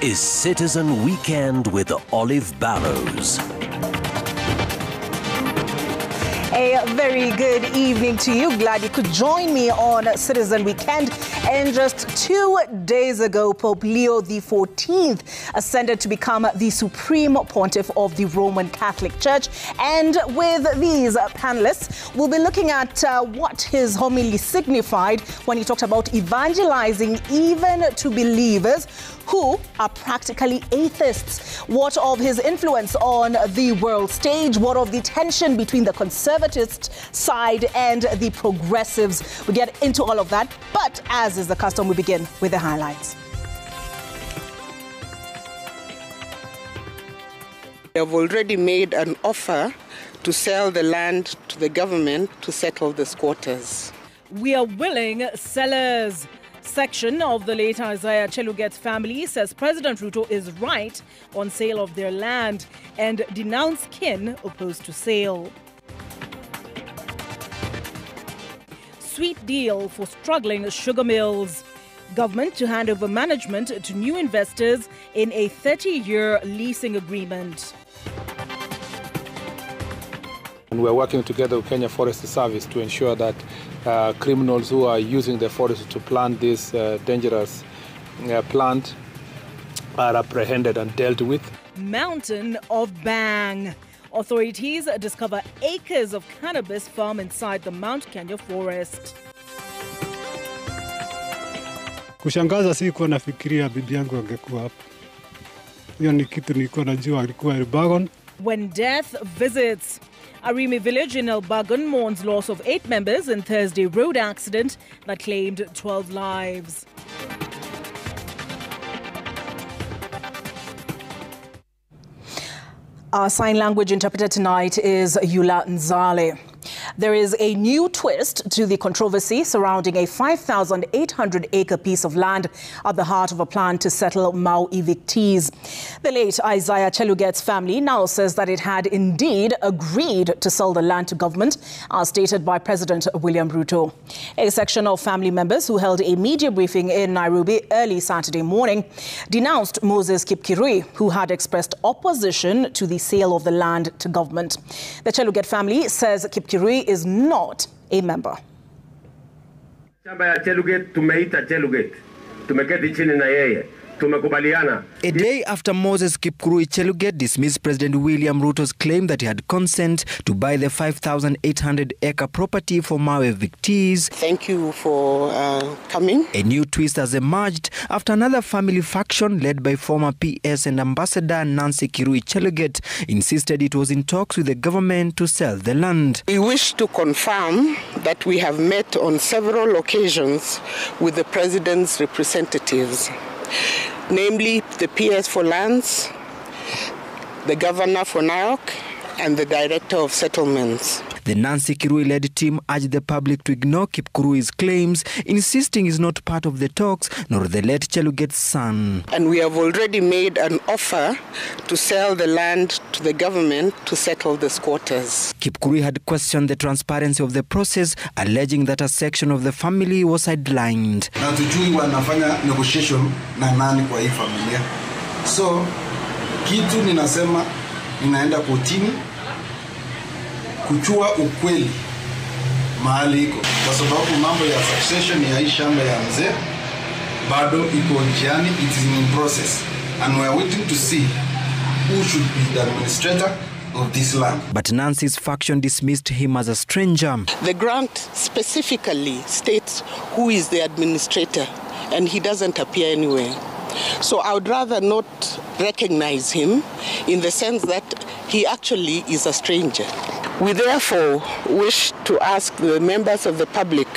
is Citizen Weekend with Olive Barrows. A very good evening to you. Glad you could join me on Citizen Weekend. And just 2 days ago, Pope Leo XIV ascended to become the Supreme Pontiff of the Roman Catholic Church. And with these panelists, we'll be looking at what his homily signified when he talked about evangelizing even to believers who are practically atheists. What of his influence on the world stage? What of the tension between the conservatist side and the progressives? We get into all of that, but as is the custom, we begin with the highlights. We have already made an offer to sell the land to the government to settle the squatters. We are willing sellers. Section of the late Isaiah Cheluget's family says President Ruto is right on sale of their land and denounce kin opposed to sale. Sweet deal for struggling sugar mills. Government to hand over management to new investors in a 30-year leasing agreement. And we're working together with Kenya Forest Service to ensure that criminals who are using the forest to plant this dangerous plant are apprehended and dealt with. Mountain of Bang. Authorities discover acres of cannabis farm inside the Mount Kenya forest. Kushangaza, sikuwa nafikiria bibi yangu angekuwa hapa. Hiyo ni kitu nilikuwa najua alikuwa Elbagon. When death visits. Arimi village in Elbagon mourns loss of 8 members in Thursday road accident that claimed 12 lives. Our sign language interpreter tonight is Yula Nzale. There is a new twist to the controversy surrounding a 5,800-acre piece of land at the heart of a plan to settle Mau evictees. The late Isaiah Cheluget's family now says that it had indeed agreed to sell the land to government, as stated by President William Ruto. A section of family members who held a media briefing in Nairobi early Saturday morning denounced Moses Kipkirui, who had expressed opposition to the sale of the land to government. The Cheluget family says Kipkirui is not a member. Shamba ya Cheluget tumeita Cheluget. Tumeketi chini na yeye. Tumekubaliana. A day after Moses Kipkirui Cheluget dismissed President William Ruto's claim that he had consent to buy the 5,800-acre property for Mau evictees. Thank you for coming. A new twist has emerged after another family faction led by former PS and Ambassador Nancy Kirui Cheluget insisted it was in talks with the government to sell the land. We wish to confirm that we have met on several occasions with the President's representatives, namely the PS for Lands, the Governor for Narok, and the Director of Settlements. The Nancy Kirui-led team urged the public to ignore Kipkirui's claims, insisting he's not part of the talks, nor the late Cheluget's son. And we have already made an offer to sell the land to the government to settle the squatters. Kipkirui had questioned the transparency of the process, alleging that a section of the family was sidelined. Na tujui wanafanya negotiation na nani kwa hii familia. So, kitu ninasema ninaenda kotini kuchua ukweli mahali iko, kwa sababu mambo ya succession ya hii shamba ya mzee bado iko njiani. It is in process and we are waiting to see who should be the administrator of this land. But Nancy's faction dismissed him as a stranger. The grant specifically states who is the administrator, and he doesn't appear anywhere. So I would rather not recognize him in the sense that he actually is a stranger. We therefore wish to ask the members of the public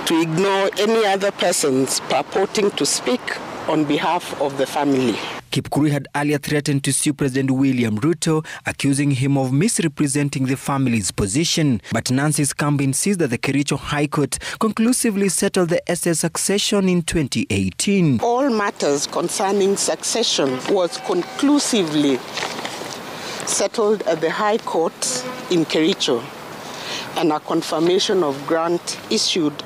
to ignore any other persons purporting to speak on behalf of the family. Kipkirui had earlier threatened to sue President William Ruto, accusing him of misrepresenting the family's position. But Nancy's camp insists that the Kericho High Court conclusively settled the SS succession in 2018. All matters concerning succession was conclusively settled at the High Court in Kericho, and a confirmation of grant issued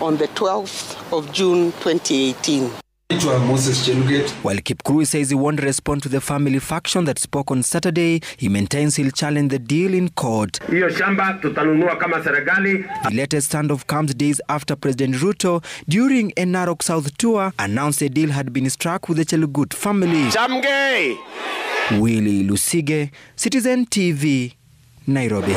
on the 12th of June 2018. Moses Chelugate. While Kipkurui says he won't respond to the family faction that spoke on Saturday, he maintains he'll challenge the deal in court. Hiyo shamba tutanunua kama serikali. The latest standoff comes days after President Ruto, during a Narok South tour, announced a deal had been struck with the Chelugut family. Chamgei! Willie Lusige, Citizen TV, Nairobi.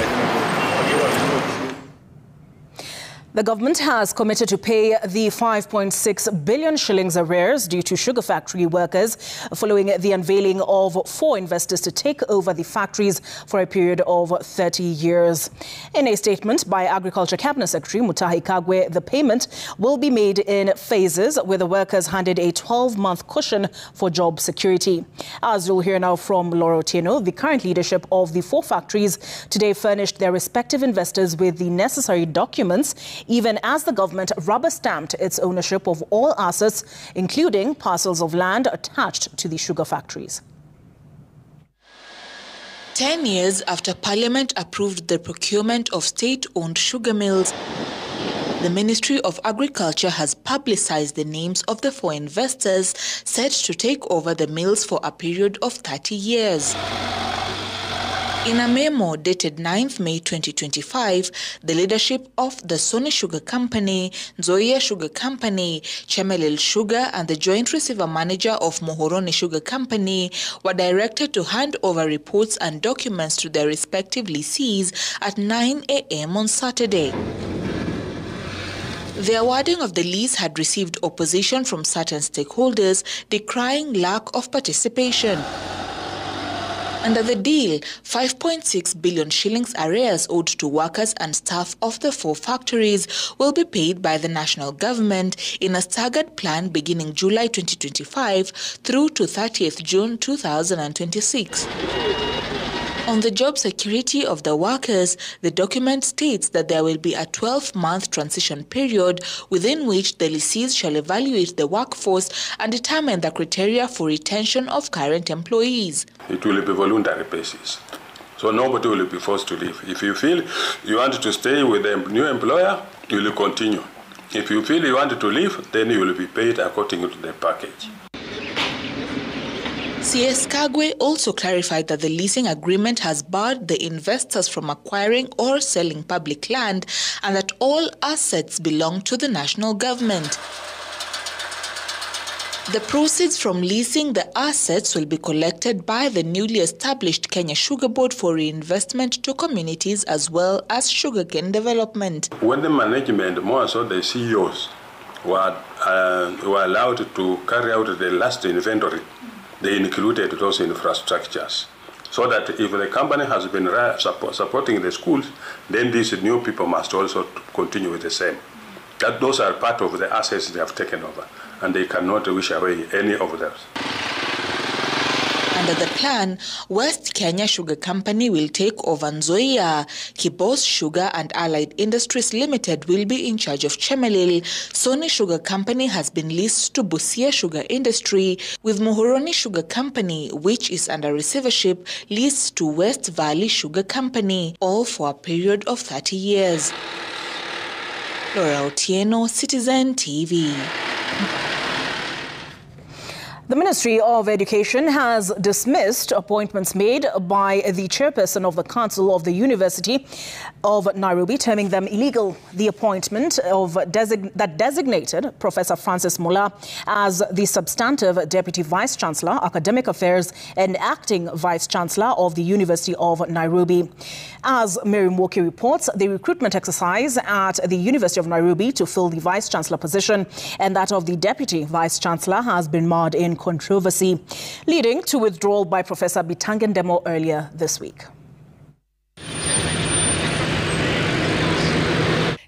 The government has committed to pay the 5.6 billion shillings arrears due to sugar factory workers following the unveiling of 4 investors to take over the factories for a period of 30 years. In a statement by Agriculture Cabinet Secretary Mutahi Kagwe, the payment will be made in phases, with the workers handed a 12-month cushion for job security. As you'll hear now from Laura Otieno, the current leadership of the 4 factories today furnished their respective investors with the necessary documents, even as the government rubber-stamped its ownership of all assets, including parcels of land attached to the sugar factories. 10 years after Parliament approved the procurement of state-owned sugar mills, the Ministry of Agriculture has publicized the names of the 4 investors set to take over the mills for a period of 30 years. In a memo dated 9th May 2025, the leadership of the Sony Sugar Company, Nzoia Sugar Company, Chemelil Sugar, and the Joint Receiver Manager of Muhoroni Sugar Company were directed to hand over reports and documents to their respective lessees at 9 a.m. on Saturday. The awarding of the lease had received opposition from certain stakeholders, decrying lack of participation. Under the deal, 5.6 billion shillings arrears owed to workers and staff of the 4 factories will be paid by the national government in a staggered plan beginning July 2025 through to 30th June 2026. On the job security of the workers, the document states that there will be a 12-month transition period within which the lessees shall evaluate the workforce and determine the criteria for retention of current employees. It will be voluntary basis, so nobody will be forced to leave. If you feel you want to stay with the new employer, you will continue. If you feel you want to leave, then you will be paid according to the package. CS Kagwe also clarified that the leasing agreement has barred the investors from acquiring or selling public land and that all assets belong to the national government. The proceeds from leasing the assets will be collected by the newly established Kenya Sugar Board for reinvestment to communities as well as sugarcane development. When the management, more so the CEOs, were allowed to carry out the last inventory, they included those infrastructures, so that if the company has been supporting the schools, then these new people must also continue with the same. That those are part of the assets they have taken over, and they cannot wish away any of those. Under the plan, West Kenya Sugar Company will take over Nzoia. Kibos Sugar and Allied Industries Limited will be in charge of Chemelil. Sony Sugar Company has been leased to Busia Sugar Industry, with Muhoroni Sugar Company, which is under receivership, leased to West Valley Sugar Company, all for a period of 30 years. Laura Otieno, Citizen TV. The Ministry of Education has dismissed appointments made by the chairperson of the Council of the University of Nairobi, terming them illegal. The appointment that designated Professor Francis Muller as the substantive Deputy Vice-Chancellor, Academic Affairs and Acting Vice-Chancellor of the University of Nairobi. As Mary Mwoki reports, the recruitment exercise at the University of Nairobi to fill the Vice-Chancellor position and that of the Deputy Vice-Chancellor has been marred in controversy, leading to withdrawal by Professor Bitangen Demo earlier this week.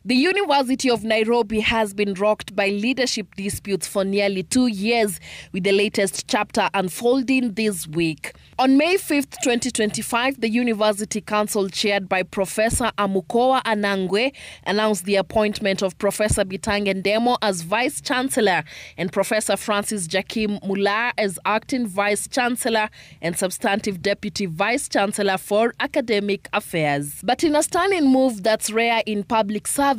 The University of Nairobi has been rocked by leadership disputes for nearly 2 years, with the latest chapter unfolding this week. On May 5th, 2025, the University Council, chaired by Professor Amukoa Anangwe, announced the appointment of Professor Bitangen Demo as Vice-Chancellor and Professor Francis Jakim Muller as Acting Vice-Chancellor and Substantive Deputy Vice-Chancellor for Academic Affairs. But in a stunning move that's rare in public service,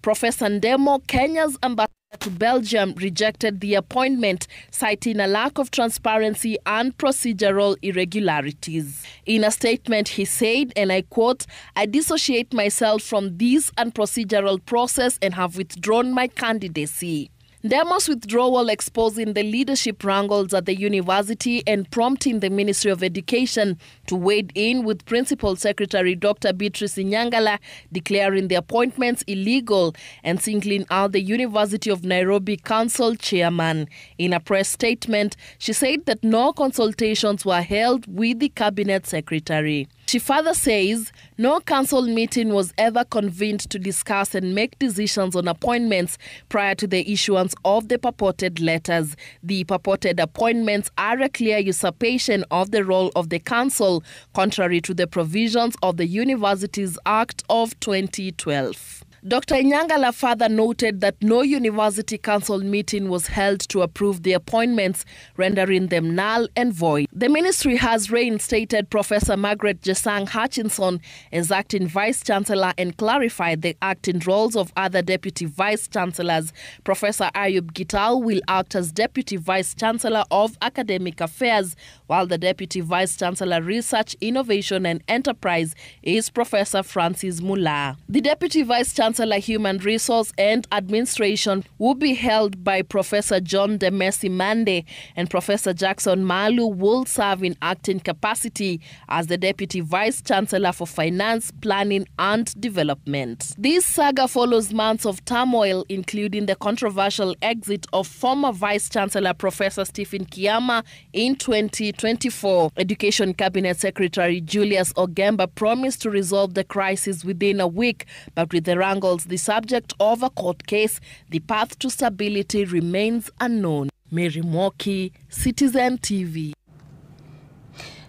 Professor Ndemo, Kenya's ambassador to Belgium rejected the appointment, citing a lack of transparency and procedural irregularities. In a statement, he said, and I quote, "I dissociate myself from this unprocedural process and have withdrawn my candidacy." Ndemo's withdrawal exposing the leadership wrangles at the university and prompting the Ministry of Education to wade in, with Principal Secretary Dr. Beatrice Inyangala declaring the appointments illegal and singling out the University of Nairobi Council chairman. In a press statement, she said that no consultations were held with the Cabinet Secretary. She further says no council meeting was ever convened to discuss and make decisions on appointments prior to the issuance of the purported letters. The purported appointments are a clear usurpation of the role of the council, contrary to the provisions of the Universities Act of 2012. Dr. Inyangala further noted that no University Council meeting was held to approve the appointments, rendering them null and void. The ministry has reinstated Professor Margaret Jesang Hutchinson as acting Vice-Chancellor and clarified the acting roles of other Deputy Vice-Chancellors. Professor Ayub Gitau will act as Deputy Vice-Chancellor of Academic Affairs, while the Deputy Vice-Chancellor Research, Innovation and Enterprise is Professor Francis Mula. The Deputy Vice-Chancellor Human Resource and Administration will be held by Professor John Demesi Mande, and Professor Jackson Malu will serve in acting capacity as the Deputy Vice-Chancellor for Finance, Planning and Development. This saga follows months of turmoil, including the controversial exit of former Vice-Chancellor Professor Stephen Kiama in 2024. Education Cabinet Secretary Julius Ogemba promised to resolve the crisis within a week, but with the wrangle the subject of a court case, the path to stability remains unknown. Mary Moki, Citizen TV.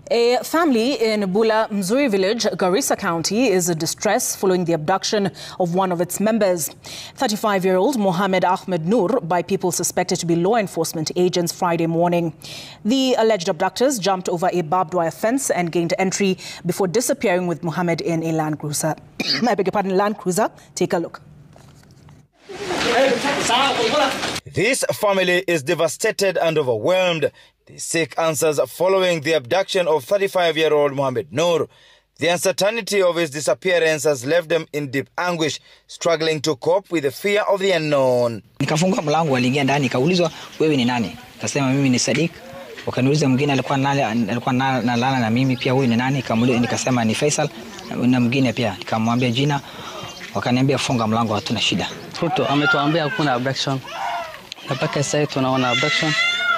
A family in Bula Mzuri village, Garissa County, is in distress following the abduction of one of its members. 35-year-old Mohammed Ahmed Noor by people suspected to be law enforcement agents Friday morning. The alleged abductors jumped over a barbed wire fence and gained entry before disappearing with Mohammed in a Land Cruiser. I beg your pardon, Land Cruiser. Take a look. This family is devastated and overwhelmed. They seek answers following the abduction of 35-year-old Mohammed Noor. The uncertainty of his disappearance has left them in deep anguish, struggling to cope with the fear of the unknown. Nikafungua mlango, waliingia ndani, nikaulizwa wewe ni nani? Kasema mimi ni Sadiq. Wakaniuliza mwingine alikuwa nalala na mimi pia, huyu ni nani? Nikasema ni Faisal, na mwingine pia nikamwambia jina. Wakaniambia funga mlango, hatuna shida. Ruto ametuambia hakuna abduction. Na mpaka sasa tunaona abduction.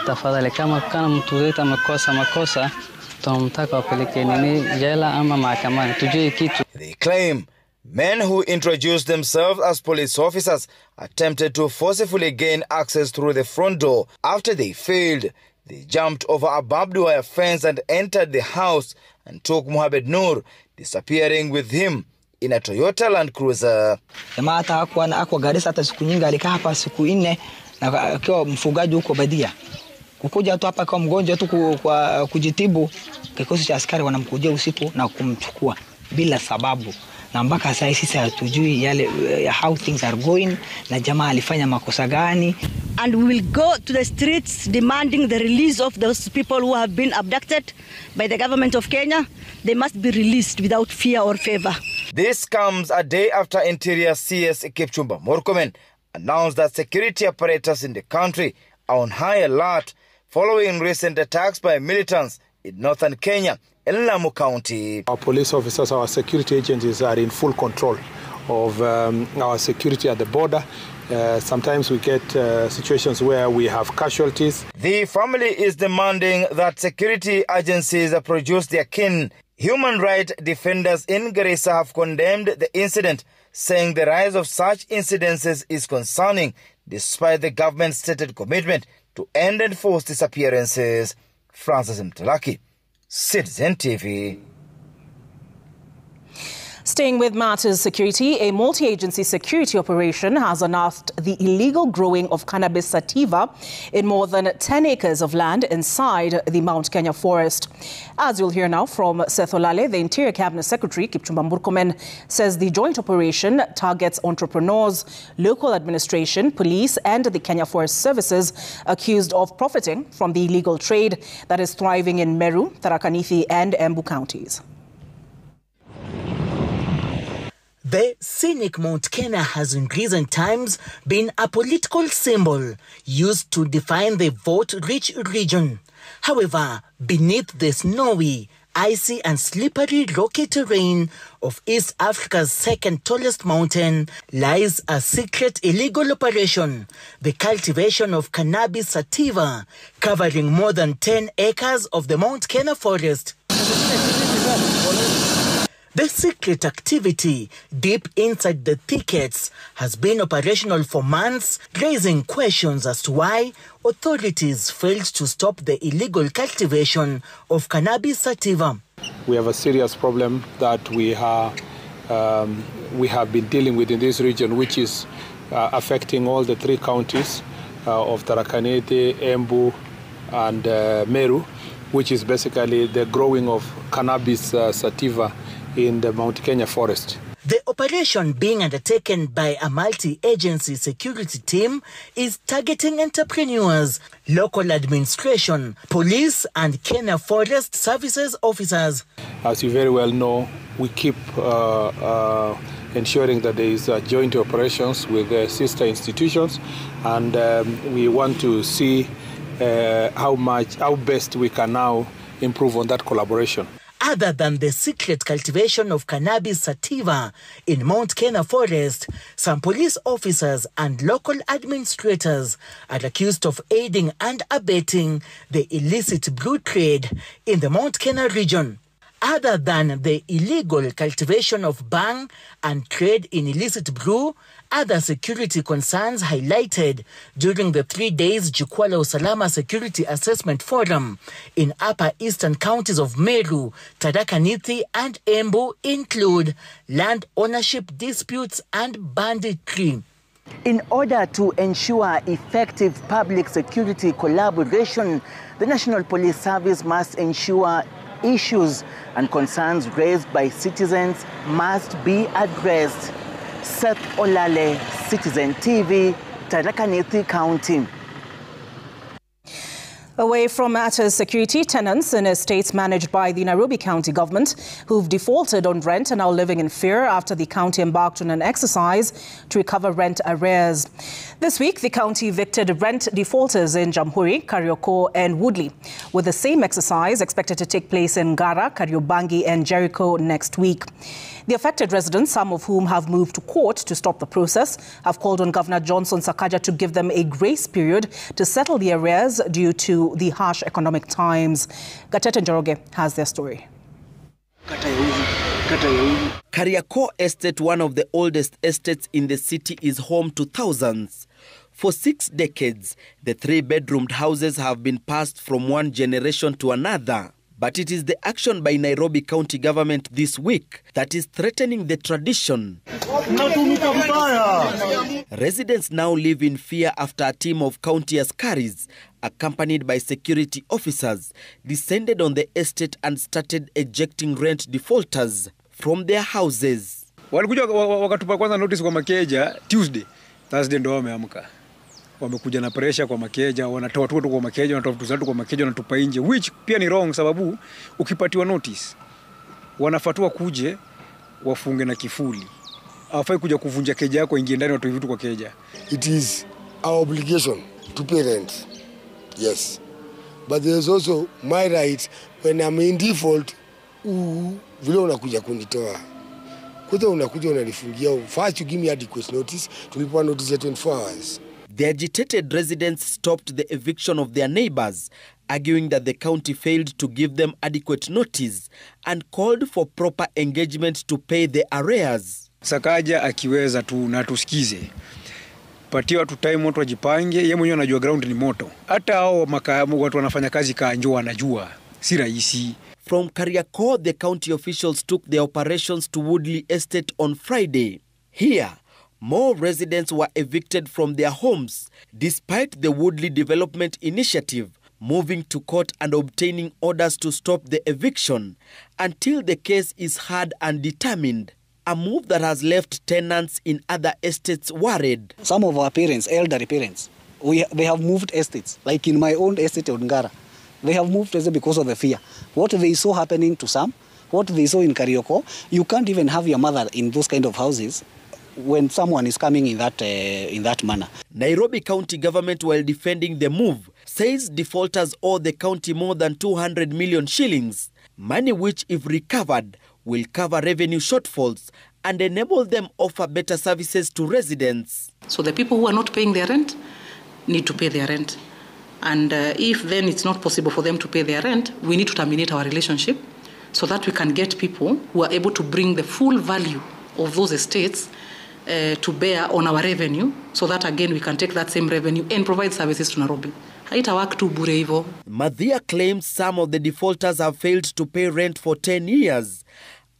Tafadhali kama kana mtu yeyote amekosa makosa, tunamtaka wapeleke nini jela ama mahakamani, tujue kitu. They claim men who introduced themselves as police officers attempted to forcefully gain access through the front door. After they failed, they jumped over a barbed wire fence and entered the house and took Mohammed Noor, disappearing with him in a Toyota Land Cruiser. Jamaa hata hakuwa Garissa hata siku nyingi, alikaa hapa siku 4 na akiwa mfugaji huko Badia. Kukuja tu hapa kwa mgonjwa tu kwa kujitibu, kikosi cha askari wanamkujia usiku na kumchukua bila sababu. Na mpaka sasa sisi hatujui yale how things are going, na jamaa alifanya makosa gani. And we will go to the streets demanding the release of those people who have been abducted by the government of Kenya. They must be released without fear or favor. This comes a day after Interior CS Kipchumba Murkomen announced that security apparatus in the country are on high alert following recent attacks by militants in northern Kenya and Lamu County. Our police officers, our security agencies are in full control of our security at the border. Sometimes we get situations where we have casualties. The family is demanding that security agencies produce their kin. Human rights defenders in Garissa have condemned the incident, saying the rise of such incidences is concerning, despite the government's stated commitment to end enforced disappearances. Francis Mtalaki, Citizen TV. Staying with matters security, a multi-agency security operation has unearthed the illegal growing of cannabis sativa in more than 10 acres of land inside the Mount Kenya forest. As you'll hear now from Seth Olale, the Interior Cabinet Secretary, Kipchumba Murkomen, says the joint operation targets entrepreneurs, local administration, police and the Kenya Forest Services accused of profiting from the illegal trade that is thriving in Meru, Tharaka Nithi and Embu counties. The scenic Mount Kenya has in recent times been a political symbol used to define the vote-rich region. However, beneath the snowy, icy and slippery rocky terrain of East Africa's second tallest mountain lies a secret illegal operation, the cultivation of cannabis sativa, covering more than 10 acres of the Mount Kenya forest. The secret activity, deep inside the thickets, has been operational for months, raising questions as to why authorities failed to stop the illegal cultivation of cannabis sativa. We have a serious problem that we have been dealing with in this region, which is affecting all the three counties of Tharaka Nithi, Embu, and Meru, which is basically the growing of cannabis sativa in the Mount Kenya forest. The operation being undertaken by a multi-agency security team is targeting entrepreneurs, local administration, police and Kenya Forest Services officers. As you very well know, we keep ensuring that there is joint operations with the sister institutions, and we want to see how best we can now improve on that collaboration. Other than the secret cultivation of cannabis sativa in Mount Kenya forest, some police officers and local administrators are accused of aiding and abetting the illicit brew trade in the Mount Kenya region. Other than the illegal cultivation of bhang and trade in illicit brew, other security concerns highlighted during the 3 days Jukwaa la Usalama Security Assessment Forum in upper eastern counties of Meru, Tharaka Nithi and Embu include land ownership disputes and banditry. In order to ensure effective public security collaboration, the National Police Service must ensure issues and concerns raised by citizens must be addressed. Seth Olale, Citizen TV, Tharaka Nithi County. Away from matters security, tenants in estates managed by the Nairobi County government who've defaulted on rent are now living in fear after the county embarked on an exercise to recover rent arrears. This week, the county evicted rent defaulters in Jamhuri, Kariokor and Woodley, with the same exercise expected to take place in Ngara, Kariobangi and Jericho next week. The affected residents, some of whom have moved to court to stop the process, have called on Governor Johnson Sakaja to give them a grace period to settle the arrears due to the harsh economic times. Gatete Njoroge has their story. Kariokor Estate, one of the oldest estates in the city, is home to thousands. For 6 decades, the 3-bedroomed houses have been passed from one generation to another. But it is the action by Nairobi County government this week that is threatening the tradition. Residents now live in fear after a team of county askaris, accompanied by security officers, descended on the estate and started ejecting rent defaulters from their houses. Walikuja wakatupa kwanza notice kwa makeja Tuesday, Thursday ndo wameamka. Wamekuja na pressure kwa makeja, wanatoa watu kwa makeja, wanatoa vitu zao kwa makeja, wanatupa nje, which pia ni wrong sababu ukipatiwa notice wanafatua kuje wafunge na kifuli. Hawafai kuja kuvunja keja yako ingie ndani watoe vitu kwa keja. It is our obligation to pay rent. Yes. But there is also my right when I'm in default vile unakuja kunitoa. Kwanza unakuja unanifungia. First you give me adequate notice, tulipewa notice ya 24 hours. The agitated residents stopped the eviction of their neighbors, arguing that the county failed to give them adequate notice and called for proper engagement to pay the arrears. Sakaja akiweza tu na tusikize. Patia watu time watu wajipange, yeye mwenyewe anajua ground ni moto. Hata hao watu wanafanya kazi kaanjo wanajua. Si rahisi. From Kariakor, the county officials took their operations to Woodley Estate on Friday. Here, more residents were evicted from their homes, despite the Woodley Development Initiative moving to court and obtaining orders to stop the eviction until the case is heard and determined. A move that has left tenants in other estates worried. Some of our parents, elderly parents, they have moved estates. Like in my own estate in Ngara, they have moved because of the fear. What they saw happening to some, what they saw in Kariakor, you can't even have your mother in those kind of houses when someone is coming in that manner. Nairobi County government, while defending the move, says defaulters owe the county more than 200 million shillings, money which, if recovered, will cover revenue shortfalls and enable them offer better services to residents. So the people who are not paying their rent need to pay their rent. And if then it's not possible for them to pay their rent, we need to terminate our relationship so that we can get people who are able to bring the full value of those estates to bear on our revenue, so that again we can take that same revenue and provide services to Nairobi. Madhia claims some of the defaulters have failed to pay rent for 10 years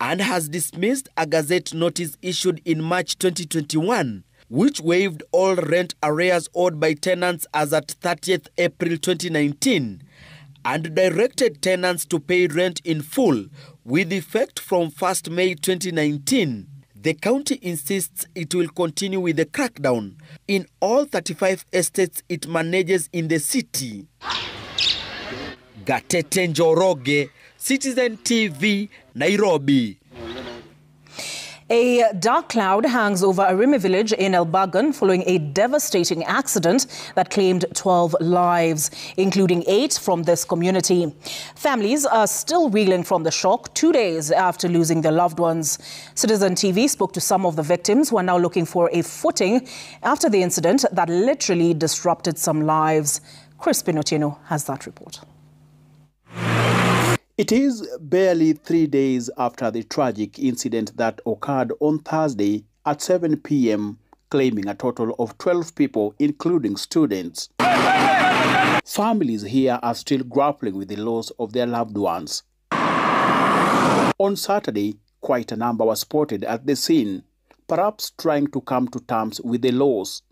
and has dismissed a gazette notice issued in March 2021, which waived all rent arrears owed by tenants as at 30th April 2019 and directed tenants to pay rent in full with effect from 1st May 2019. The county insists it will continue with the crackdown in all 35 estates it manages in the city. Gatete Njoroge, Citizen TV, Nairobi. A dark cloud hangs over Arimi village in Elbagon following a devastating accident that claimed 12 lives, including 8 from this community. Families are still reeling from the shock 2 days after losing their loved ones. Citizen TV spoke to some of the victims who are now looking for a footing after the incident that literally disrupted some lives. Crispin Otieno has that report. It is barely 3 days after the tragic incident that occurred on Thursday at 7 p.m., claiming a total of 12 people, including students. Families here are still grappling with the loss of their loved ones. On Saturday, quite a number were spotted at the scene, perhaps trying to come to terms with the loss.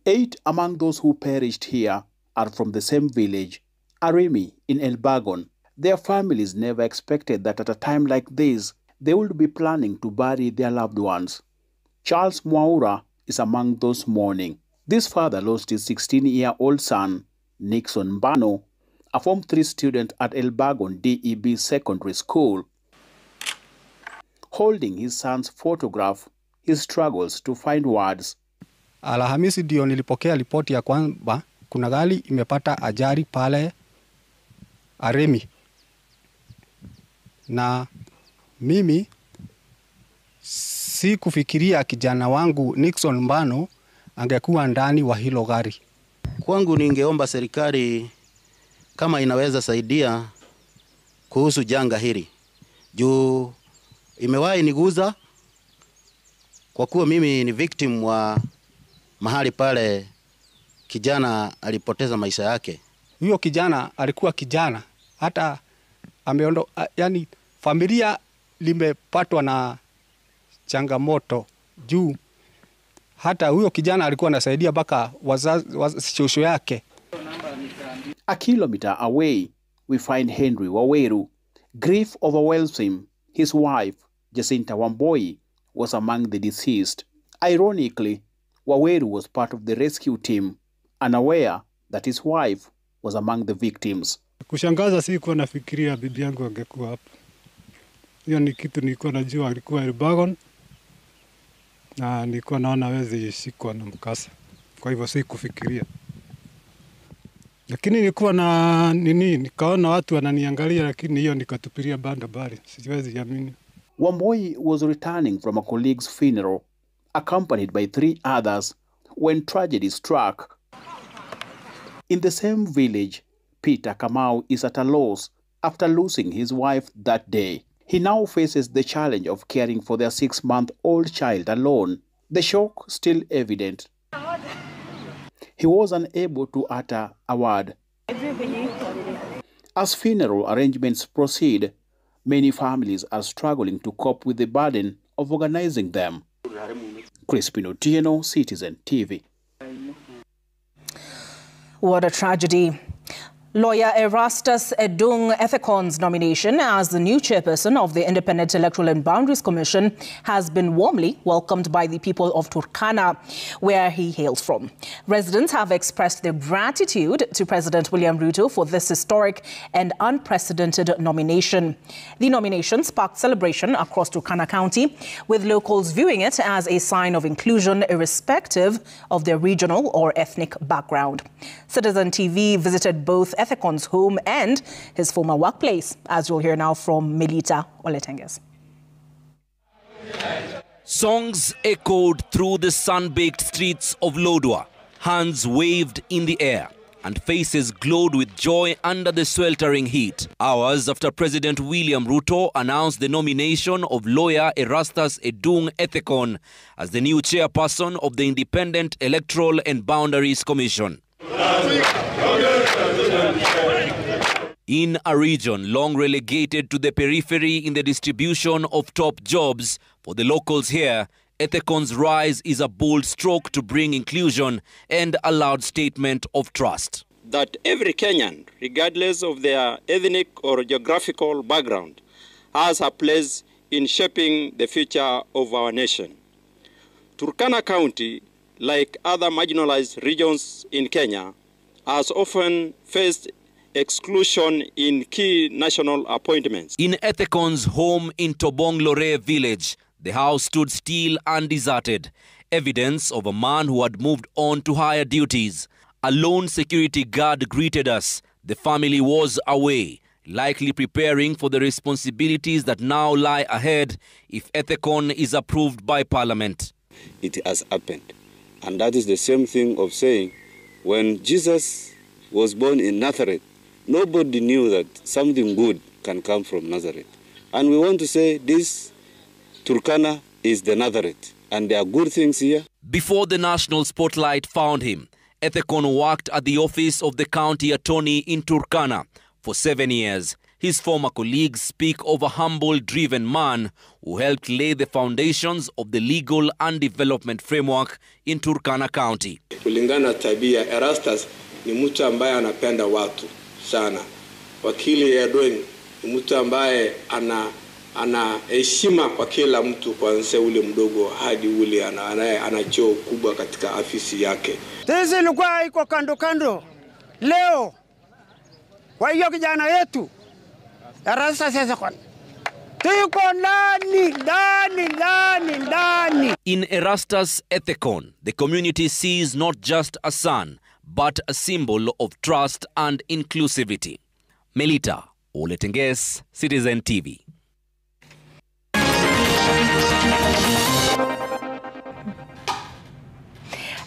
8 among those who perished here are from the same village, Arimi in Elbagon. Their families never expected that at a time like this, they would be planning to bury their loved ones. Charles Mwaura is among those mourning. This father lost his 16-year-old son, Nixon Mbano, a Form 3 student at Elbagon DEB Secondary School. Holding his son's photograph, he struggles to find words. Alhamisi ndio nilipokea ripoti ya kwamba kuna gari imepata ajali pale Arimi. Na mimi si kufikiria kijana wangu Nixon Mbano angekuwa ndani wa hilo gari. Kwangu ningeomba serikali kama inaweza saidia kuhusu janga hili. Juu imewahi niguza kwa kuwa mimi ni victim wa mahali pale kijana alipoteza maisha yake. Huyo kijana alikuwa kijana, hata yani familia limepatwa na changamoto juu hata huyo kijana alikuwa anasaidia mpaka shosho yake. A kilometer away, we find Henry Waweru. Grief overwhelms him. His wife, Jacinta Wamboi, was among the deceased. Ironically, Waweru was part of the rescue team, unaware that his wife was among the victims. Kushangaza, sikuwa nafikiria bibi yangu angekuwa hapa. Hiyo ni kitu nilikuwa najua alikuwa Elbagon na nilikuwa naona hawezi shikwa na mkasa. Kwa hivyo sikufikiria. Lakini nilikuwa na nikaona watu wananiangalia, lakini hiyo nikatupilia banda bali. Siwezi amini. Wamboi was returning from a colleague's funeral, accompanied by 3 others, when tragedy struck. In the same village, Peter Kamau is at a loss after losing his wife that day. He now faces the challenge of caring for their 6-month-old child alone. The shock still evident. He was unable to utter a word. As funeral arrangements proceed, many families are struggling to cope with the burden of organizing them. Crispin Otieno, Citizen TV. What a tragedy. Lawyer Erastus Edung Ethekon's nomination as the new chairperson of the Independent Electoral and Boundaries Commission has been warmly welcomed by the people of Turkana, where he hails from. Residents have expressed their gratitude to President William Ruto for this historic and unprecedented nomination. The nomination sparked celebration across Turkana County, with locals viewing it as a sign of inclusion irrespective of their regional or ethnic background. Citizen TV visited both Ethekon's home and his former workplace, as you'll hear now from Melita Oletenges. Songs echoed through the sun-baked streets of Lodwar, hands waved in the air, and faces glowed with joy under the sweltering heat. Hours after President William Ruto announced the nomination of lawyer Erastus Edung Ethekon as the new chairperson of the Independent Electoral and Boundaries Commission. In a region long relegated to the periphery in the distribution of top jobs, for the locals here, Ethekon's rise is a bold stroke to bring inclusion and a loud statement of trust. That every Kenyan, regardless of their ethnic or geographical background, has a place in shaping the future of our nation. Turkana County, like other marginalized regions in Kenya, has often faced exclusion in key national appointments. In Ethekon's home in Tobong-Lore village, the house stood still and deserted, evidence of a man who had moved on to higher duties. A lone security guard greeted us. The family was away, likely preparing for the responsibilities that now lie ahead if Ethekon is approved by Parliament. It has happened. And that is the same thing of saying, when Jesus was born in Nazareth, nobody knew that something good can come from Nazareth. And we want to say this Turkana is the Nazareth, and there are good things here. Before the national spotlight found him, Ethekon worked at the office of the county attorney in Turkana for 7 years. His former colleagues speak of a humble, driven man who helped lay the foundations of the legal and development framework in Turkana County. Kulingana tabia, Erastus ni mtu ambaye anapenda watu sana. Wakili Edung ni mtu ambaye ana heshima kwa kila mtu, kuanzia ule mdogo hadi ule ana cheo kubwa katika afisi yake. Sisi ilikuwa iko kando kando. Leo kwa hiyo kijana yetu Erastus Ethekon tuko ndani. In Erastus Ethekon, the community sees not just a son, but a symbol of trust and inclusivity. Melita Oletenges, Citizen TV.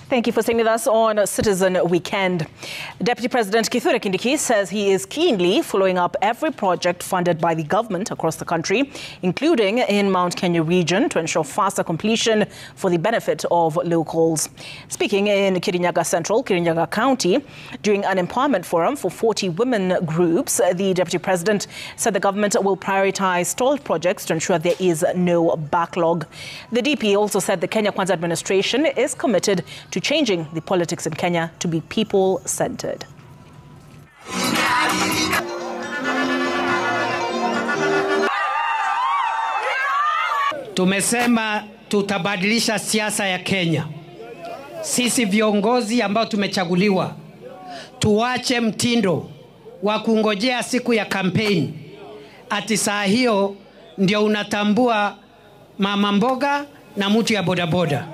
Thank you for staying with us on Citizen Weekend. Deputy President Kithure Kindiki says he is keenly following up every project funded by the government across the country, including in Mount Kenya region, to ensure faster completion for the benefit of locals. Speaking in Kirinyaga Central, Kirinyaga County, during an empowerment forum for 40 women groups, the Deputy President said the government will prioritize stalled projects to ensure there is no backlog. The DP also said the Kenya Kwanza administration is committed to changing the politics in Kenya to be people-centered. Tumesema tutabadilisha siasa ya Kenya. Sisi viongozi ambao tumechaguliwa, tuache mtindo wa kungojea siku ya kampeni. Ati saa hiyo ndio unatambua mama mboga na mtu ya bodaboda.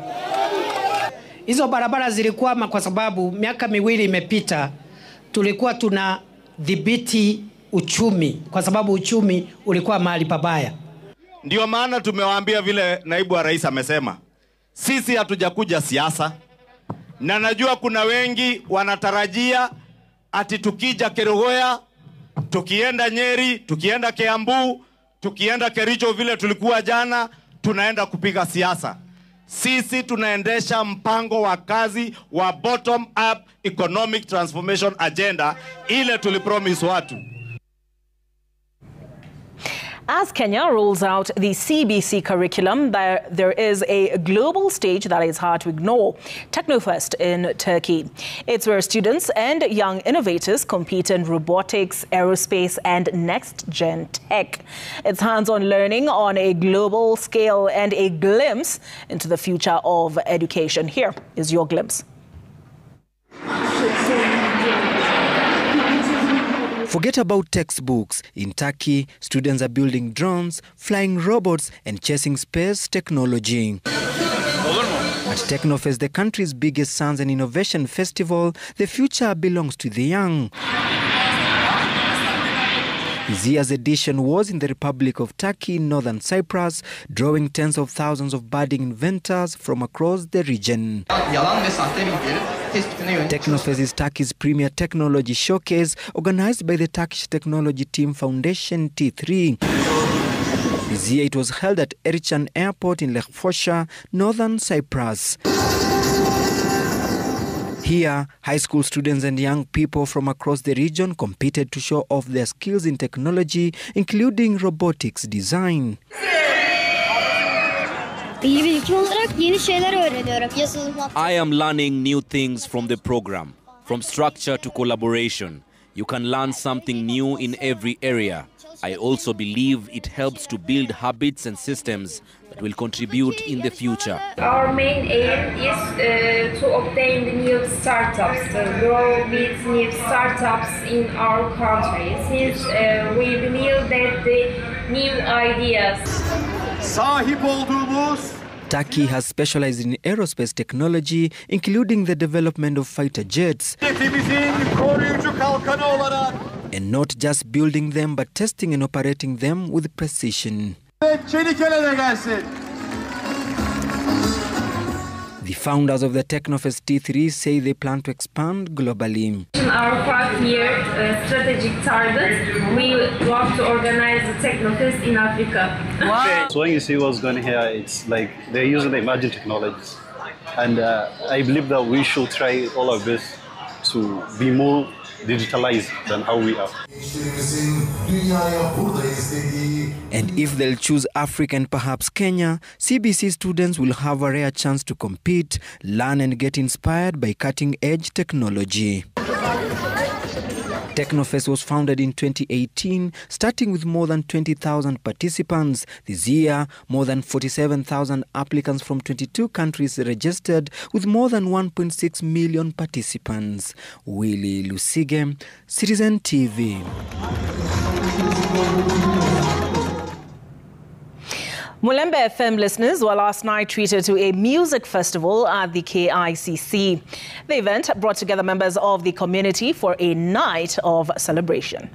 Hizo barabara zilikwama kwa sababu miaka miwili imepita tulikuwa tunadhibiti uchumi, kwa sababu uchumi ulikuwa mahali pabaya. Ndio maana tumewaambia vile naibu wa rais amesema, sisi hatujakuja siasa, na najua kuna wengi wanatarajia ati tukija Kerugoya, tukienda Nyeri, tukienda Kiambu, tukienda Kericho vile tulikuwa jana, tunaenda kupiga siasa. Sisi tunaendesha mpango wa kazi wa bottom up economic transformation agenda ile tulipromise watu. As Kenya rolls out the CBC curriculum, there is a global stage that is hard to ignore, Technofest in Turkey. It's where students and young innovators compete in robotics, aerospace, and next-gen tech. It's hands-on learning on a global scale and a glimpse into the future of education. Here is your glimpse. Forget about textbooks. In Turkey, students are building drones, flying robots, and chasing space technology. At Technofest, the country's biggest science and innovation festival, the future belongs to the young. This year's edition was in the Republic of Turkey, northern Cyprus, drawing tens of thousands of budding inventors from across the region. Technofest is Turkey's premier technology showcase, organized by the Turkish Technology Team Foundation T3. This year it was held at Erichan Airport in Lefkoşa, northern Cyprus. Here, high school students and young people from across the region competed to show off their skills in technology, including robotics design. I am learning new things from the program, from structure to collaboration. You can learn something new in every area. I also believe it helps to build habits and systems that will contribute in the future. Our main aim is to obtain the new startups, to grow with new startups in our country, since we believe that the new ideas. Turkey has specialized in aerospace technology, including the development of fighter jets. And not just building them, but testing and operating them with precision. The founders of the Technofest T3 say they plan to expand globally. Our 5-year strategic target, we want to organize the Technofest in Africa. Wow. So when you see what's going here, it's like they're using the emerging technologies. And I believe that we should try all our best to be more digitalized than how we are. And if they'll choose Africa and perhaps Kenya, CBC students will have a rare chance to compete, learn and get inspired by cutting-edge technology. Technofest was founded in 2018, starting with more than 20,000 participants. This year, more than 47,000 applicants from 22 countries registered, with more than 1.6 million participants. Willie Lusige, Citizen TV. Mulembe FM listeners were last night treated to a music festival at the KICC. The event brought together members of the community for a night of celebration.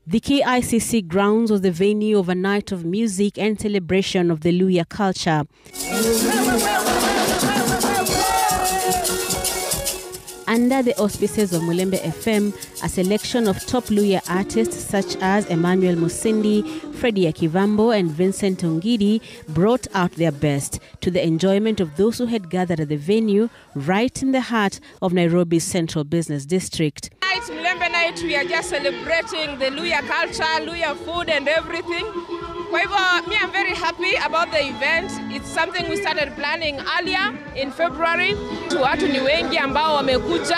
The KICC grounds was the venue of a night of music and celebration of the Luhya culture. Under the auspices of Mulembe FM, a selection of top Luhya artists such as Emmanuel Musindi, Freddie Akivambo and Vincent Ongidi brought out their best to the enjoyment of those who had gathered at the venue right in the heart of Nairobi's central business district. Tonight, Mulembe night, we are just celebrating the Luhya culture, Luhya food and everything. However, me, I'm very happy about the event. It's something we started planning earlier in February. Watu ni wengi ambao wamekuja.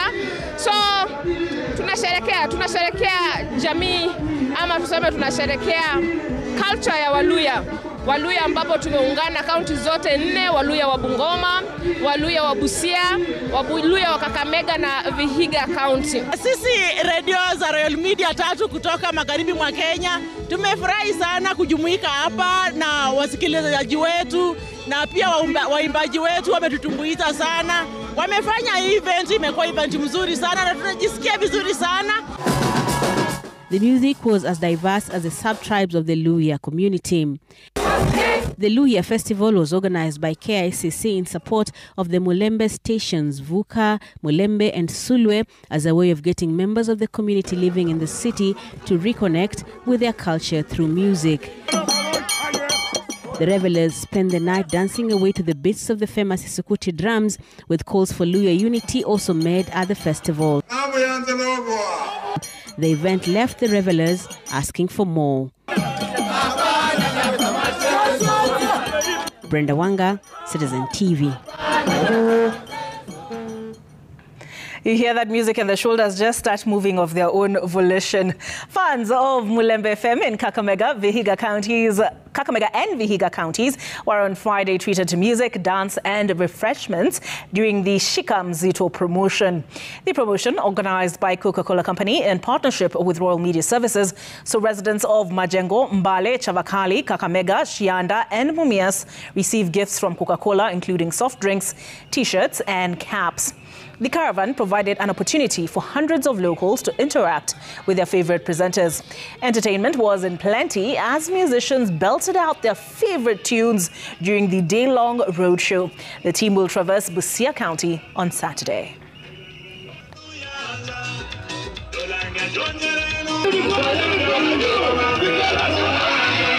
So, tunasherekea jamii ama tuseme tunasherekea culture ya Waluhya. Waluhya ambapo tumeungana kaunti zote 4, Waluhya wa Bungoma, Waluhya wa Busia, Waluhya wa Kakamega na Vihiga County. Sisi radio za Royal Media 3 kutoka magharibi mwa Kenya, tumefurahi sana kujumuika hapa na wasikilizaji wetu na pia waimbaji wetu wametutumbuiza sana. Wamefanya event, imekuwa event mzuri sana na tunajisikia vizuri sana. The music was as diverse as the sub-tribes of the Luhya community. The Luhya Festival was organized by KICC in support of the Mulembe stations Vuka, Mulembe and Sulwe as a way of getting members of the community living in the city to reconnect with their culture through music. The revelers spent the night dancing away to the beats of the famous Isukuti drums, with calls for Luya unity also made at the festival. The event left the revelers asking for more. Brenda Wanga, Citizen TV. You hear that music and the shoulders just start moving of their own volition. Fans of Mulembe FM in Kakamega and Vihiga counties were on Friday treated to music, dance and refreshments during the Shika Mzito promotion. The promotion, organized by Coca-Cola Company in partnership with Royal Media Services, so residents of Majengo, Mbale, Chavakali, Kakamega, Shianda and Mumias receive gifts from Coca-Cola, including soft drinks, t-shirts and caps. The caravan provided an opportunity for hundreds of locals to interact with their favorite presenters. Entertainment was in plenty as musicians belted out their favorite tunes during the day-long roadshow. The team will traverse Busia County on Saturday.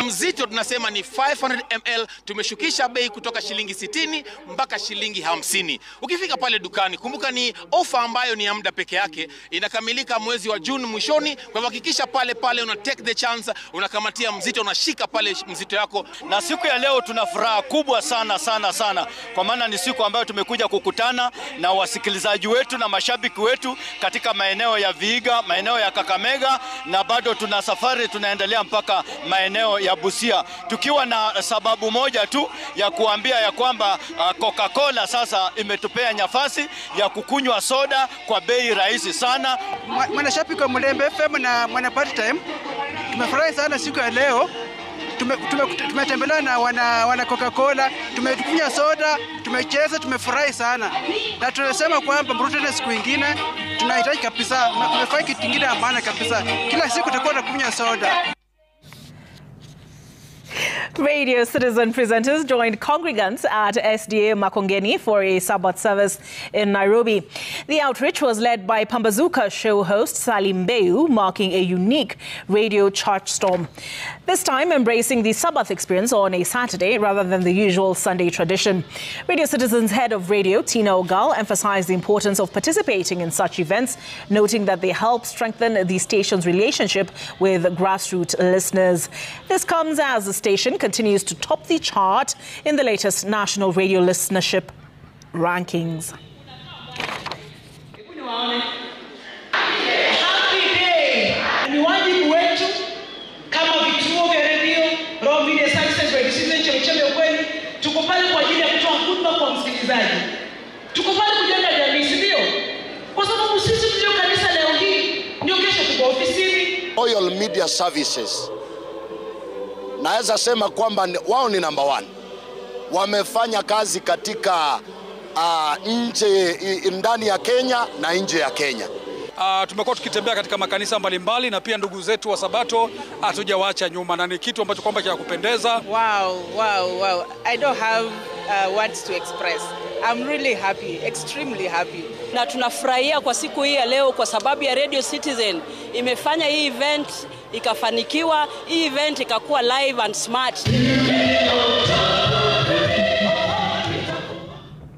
Mzito tunasema ni 500 ml, tumeshukisha bei kutoka shilingi 60 mpaka shilingi 50. Ukifika pale dukani, kumbuka ni ofa ambayo ni ya muda peke yake, inakamilika mwezi wa June mwishoni. Kwa hakikisha pale una take the chance, unakamatia Mzito, unashika pale Mzito yako. Na siku ya leo tuna furaha kubwa sana kwa maana ni siku ambayo tumekuja kukutana na wasikilizaji wetu na mashabiki wetu katika maeneo ya Vihiga, maeneo ya Kakamega, na bado tuna safari tunaendelea mpaka maeneo ya Busia, tukiwa na sababu moja tu ya kuambia ya kwamba Coca-Cola sasa imetupea nafasi ya kukunywa soda kwa bei rahisi sana. Mwanashabiki wa Mulembe FM na mwana party time, tumefurahi sana siku ya leo. Tumetembelea na wana Coca-Cola, tumekunywa soda, tumecheza, tumefurahi sana. Na tunasema kwamba mrudi siku nyingine, tunahitaji kabisa, tumefanya kitu kingine amana kabisa. Kila siku tutakuwa tunakunywa soda. Radio Citizen presenters joined congregants at SDA Makongeni for a Sabbath service in Nairobi. The outreach was led by Pambazuka show host Salim Beu, marking a unique radio church storm. This time embracing the Sabbath experience on a Saturday rather than the usual Sunday tradition. Radio Citizen's head of radio, Tina Ogal, emphasized the importance of participating in such events, noting that they help strengthen the station's relationship with grassroots listeners. This comes as the station continues to top the chart in the latest national radio listenership rankings. Happy day! Ni wajibu wetu kama vituo vya radio, Royal Media Services, Radio Citizen, Chemchemi ya Ukweli, tuko pale kwa ajili ya kutoa huduma kwa msikilizaji. Tuko pale kujenga jamii, si ndio? Kwa sababu sisi ndio kanisa leo hii, ndio kesho tuko ofisini. Royal Media Services, naweza sema kwamba wao ni number 1. Wamefanya kazi katika ndani ya Kenya na nje ya Kenya. Tumekuwa tukitembea katika makanisa mbalimbali na pia ndugu zetu wa Sabato hatujawaacha nyuma, na ni kitu ambacho kwamba cha kupendeza. Wow. I don't have words to express. I'm really happy, extremely happy. Na tunafurahia kwa siku hii ya leo kwa sababu ya Radio Citizen imefanya hii event ikafanikiwa, hii event ikakuwa live and smart.